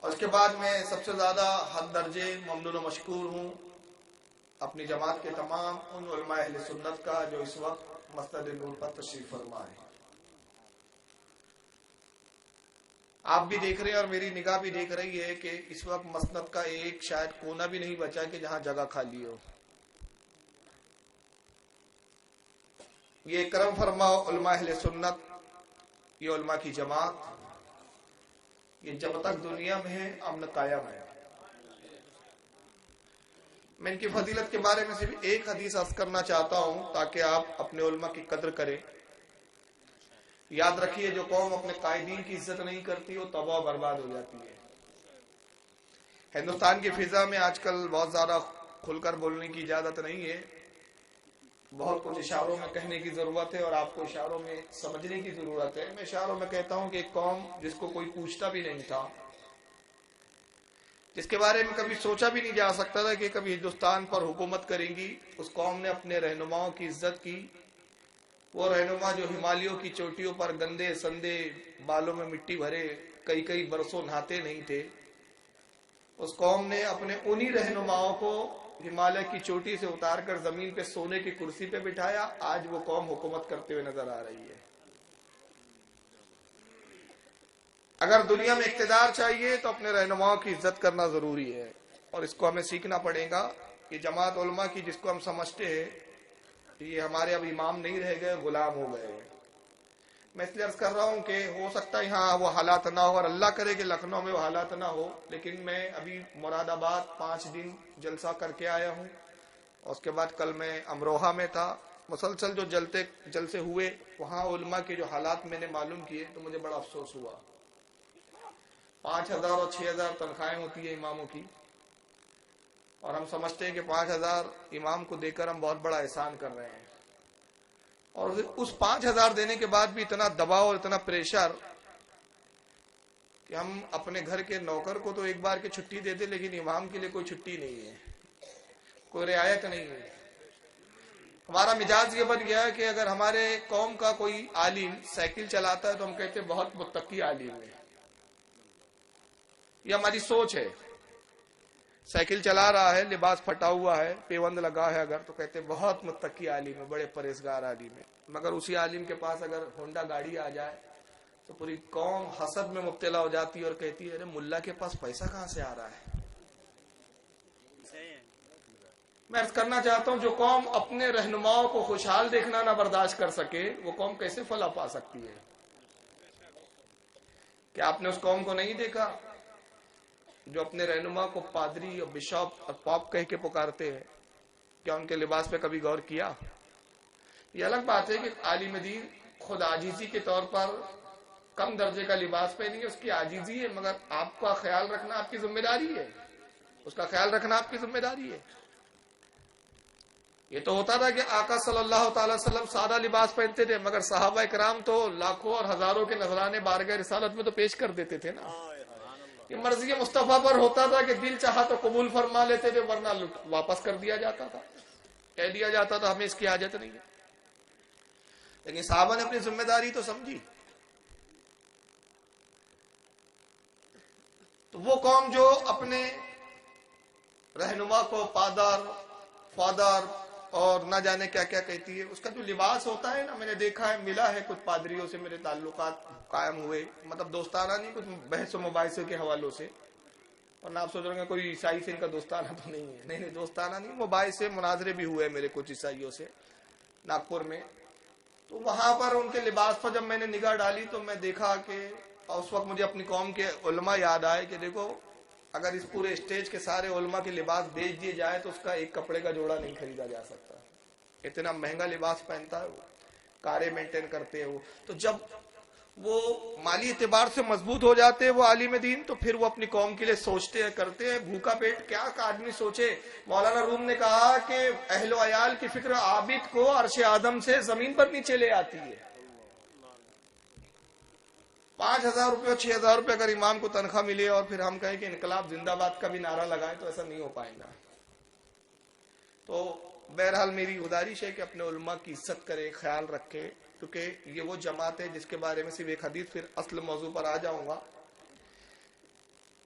اور اس کے بعد میں سب سے زیادہ حد درجے ممنون و مشکور ہوں اپنی جماعت کے تمام ان علماء اہل سنت کا جو اس وقت مسجد نور پر تشریف فرما ہے۔ آپ بھی دیکھ رہے ہیں اور میری نگاہ بھی دیکھ رہی ہے کہ اس وقت مسجد کا ایک شاید کونا بھی نہیں بچا کہ جہاں جگہ خالی ہو۔ یہ کرم فرما علماء اہل سنت، یہ علماء کی جماعت، یہ جب تک دنیا میں ہے امن قائم ہے۔ میں ان کی فضیلت کے بارے میں صرف ایک حدیث عرض کرنا چاہتا ہوں تاکہ آپ اپنے علماء کی قدر کریں۔ یاد رکھیے جو قوم اپنے قائدین کی عزت نہیں کرتی وہ تباہ و برباد ہو جاتی ہے۔ ہندوستان کی فضا میں آج کل بہت زیادہ کھل کر بولنے کی اجازت نہیں ہے، بہت کچھ اشاروں میں کہنے کی ضرورت ہے اور آپ کو اشاروں میں سمجھنے کی ضرورت ہے۔ میں اشاروں میں کہتا ہوں کہ ایک قوم جس کو کوئی پوچھتا بھی نہیں تھا، جس کے بارے میں کبھی سوچا بھی نہیں جا سکتا تھا کہ کبھی ہندوستان پر حکومت کریں گی، اس قوم نے اپنے رہنماؤں کی عزت کی۔ وہ رہنما جو ہمالیوں کی چوٹیوں پر گندے سندے بالوں میں مٹی بھرے کئی برسوں نہاتے نہیں تھے، اس قوم نے اپنے انہی رہنماؤں کو ہمالیہ کی چوٹی سے اتار کر زمین پہ سونے کی کرسی پہ بٹھایا۔ آج وہ قوم حکومت کرتے ہوئے نظر آ رہی ہے۔ اگر دنیا میں اقتدار چاہیے تو اپنے رہنماؤں کی عزت کرنا ضروری ہے، اور اس کو ہمیں سیکھنا پڑے گا کہ جماعت علماء کی جس کو ہم سمجھتے ہیں یہ ہمارے اب امام نہیں رہ گئے، غلام ہو گئے ہیں۔ میں اس لیے عرض کر رہا ہوں کہ ہو سکتا ہے یہاں وہ حالات نہ ہو، اور اللہ کرے کہ لکھنؤ میں وہ حالات نہ ہو، لیکن میں ابھی مراد آباد 5 دن جلسہ کر کے آیا ہوں، اور اس کے بعد کل میں امروہہ میں تھا۔ مسلسل جو جلسے ہوئے وہاں علماء کے جو حالات میں نے معلوم کیے تو مجھے بڑا افسوس ہوا۔ 5,000 اور 6,000 تنخواہیں ہوتی ہیں اماموں کی، اور ہم سمجھتے ہیں کہ 5,000 امام کو دے کر ہم بہت بڑا احسان کر رہے ہیں، اور اس 5,000 دینے کے بعد بھی اتنا دباؤ اور اتنا پریشر کہ ہم اپنے گھر کے نوکر کو تو ایک بار کی چھٹی دیتے لیکن امام کے لیے کوئی چھٹی نہیں ہے، کوئی رعایت نہیں ہے۔ ہمارا مزاج یہ بن گیا ہے کہ اگر ہمارے قوم کا کوئی عالم سائیکل چلاتا ہے تو ہم کہتے ہیں بہت متقی عالم ہے۔ یہ ہماری سوچ ہے۔ سائیکل چلا رہا ہے، لباس پھٹا ہوا ہے، پیوند لگا ہے اگر، تو کہتے ہیں بہت متقی عالم ہے، بڑے پرہیزگار عالم ہے۔ مگر اسی عالم کے پاس اگر ہونڈا گاڑی آ جائے تو پوری قوم حسد میں مبتلا ہو جاتی ہے اور کہتی ہے ارے ملا کے پاس پیسہ کہاں سے آ رہا ہے۔ میں عرض کرنا چاہتا ہوں جو قوم اپنے رہنماؤں کو خوشحال دیکھنا نہ برداشت کر سکے وہ قوم کیسے فلاح پا سکتی ہے؟ کیا آپ نے اس قوم کو نہیں دیکھا جو اپنے رہنما کو پادری اور بشپ اور پاپ کہہ کے پکارتے ہیں؟ کیا ان کے لباس پہ کبھی غور کیا؟ یہ الگ بات ہے کہ عالم دین خود عاجزی کے طور پر کم درجے کا لباس پہنیں گے، اس کی عاجزی ہے، مگر آپ کا خیال رکھنا آپ کی ذمہ داری ہے، اس کا خیال رکھنا آپ کی ذمہ داری ہے۔ یہ تو ہوتا تھا کہ آقا صلی اللہ تعالی وسلم سادہ لباس پہنتے تھے، مگر صحابہ کرام تو لاکھوں اور ہزاروں کے نذرانے بارگاہ رسالت میں تو پیش کر دیتے تھے نا۔ یہ مرضی مصطفیٰ پر ہوتا تھا کہ دل چاہا تو قبول فرما لیتے تھے، ورنہ واپس کر دیا جاتا تھا، کہہ دیا جاتا تھا ہمیں اس کی حاجت نہیں ہے۔ لیکن صحابہ نے اپنی ذمہ داری تو سمجھی۔ تو وہ قوم جو اپنے رہنما کو پادر، فادر اور نہ جانے کیا کیا کہتی ہے، اس کا جو لباس ہوتا ہے نا، میں نے دیکھا ہے، ملا ہے کچھ پادریوں سے میرے تعلقات قائم ہوئے، مطلب دوستانہ نہیں، کچھ بحث و مباحثے کے حوالوں سے، اور نہ آپ سوچ رہے ہیں کوئی عیسائی سے ان کا دوستانہ تو نہیں ہے، نہیں دوستانہ نہیں، مباحثے مناظرے بھی ہوئے میرے کچھ عیسائیوں سے ناگپور میں۔ تو وہاں پر ان کے لباس پر جب میں نے نگاہ ڈالی تو میں دیکھا کہ اس وقت مجھے اپنی قوم کے علماء یاد آئے کہ دیکھو اگر اس پورے اسٹیج کے سارے علماء کے لباس بیچ دیے جائے تو اس کا ایک کپڑے کا جوڑا نہیں خریدا جا سکتا، اتنا مہنگا لباس پہنتا ہے وہ، کاریں مینٹین کرتے ہیں وہ۔ تو جب وہ مالی اعتبار سے مضبوط ہو جاتے ہیں وہ عالم دین، تو پھر وہ اپنی قوم کے لیے سوچتے ہیں، کرتے ہیں۔ بھوکا پیٹ کیا آدمی سوچے؟ مولانا روم نے کہا کہ اہل و عیال کی فکر عابد کو عرش آدم سے زمین پر نیچے لے آتی ہے۔ 5,000 روپے اور 6,000 روپے اگر امام کو تنخواہ ملے اور پھر ہم کہیں کہ انقلاب زندہ باد کا بھی نعرہ لگائیں تو ایسا نہیں ہو پائے گا۔ تو بہرحال میری گزارش ہے کہ اپنے علماء کی عزت کرے، خیال رکھے، کیونکہ یہ وہ جماعت ہے جس کے بارے میں صرف ایک حدیث، پھر اصل موضوع پر آ جاؤں گا۔